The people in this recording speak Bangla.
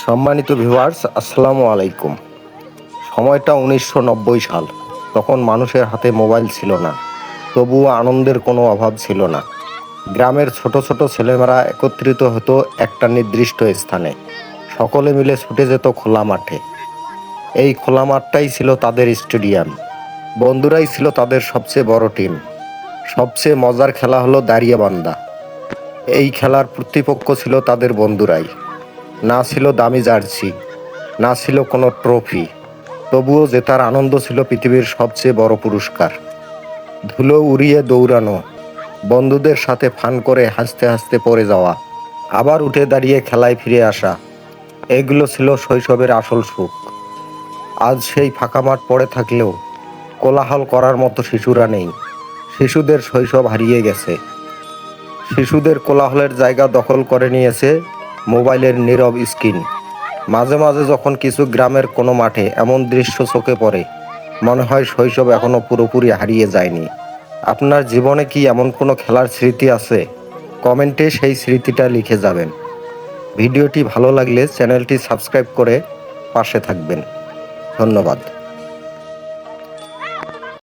সম্মানিত ভিউয়ার্স, আসসালামু আলাইকুম। সময়টা 1990 সাল। তখন মানুষের হাতে মোবাইল ছিল না, তবুও আনন্দের কোনো অভাব ছিল না। গ্রামের ছোট ছোট ছেলেমেয়েরা একত্রিত হতো একটা নির্দিষ্ট স্থানে। সকলে মিলে ছুটে যেত খোলা মাঠে। এই খোলা মাঠটাই ছিল তাদের স্টেডিয়াম। বন্ধুরাই ছিল তাদের সবচেয়ে বড় টিম। সবচেয়ে মজার খেলা হলো দাঁড়িয়াবান্ধা। এই খেলার প্রতিপক্ষ ছিল তাদের বন্ধুরাই। না ছিল দামি জার্সি, না ছিল কোনো ট্রফি, তবুও জেতার আনন্দ ছিল পৃথিবীর সবচেয়ে বড় পুরস্কার। ধুলো উড়িয়ে দৌড়ানো, বন্ধুদের সাথে ফান করে হাসতে হাসতে পড়ে যাওয়া, আবার উঠে দাঁড়িয়ে খেলায় ফিরে আসা, এগুলো ছিল শৈশবের আসল সুখ। আজ সেই ফাঁকা মাঠ পড়ে থাকলেও কোলাহল করার মতো শিশুরা নেই। শিশুদের শৈশব হারিয়ে গেছে। শিশুদের কোলাহলের জায়গা দখল করে নিয়েছে মোবাইলের নীরব স্ক্রিন। মাঝে মাঝে যখন কিছু গ্রামের কোনো মাঠে এমন দৃশ্য চোখে পড়ে, মনে হয় শৈশব এখনো পুরোপুরি হারিয়ে যায়নি। আপনার জীবনে কি এমন কোনো খেলার স্মৃতি আছে? কমেন্টে সেই স্মৃতিটা লিখে যাবেন। ভিডিওটি ভালো লাগলে চ্যানেলটি সাবস্ক্রাইব করে পাশে থাকবেন। ধন্যবাদ।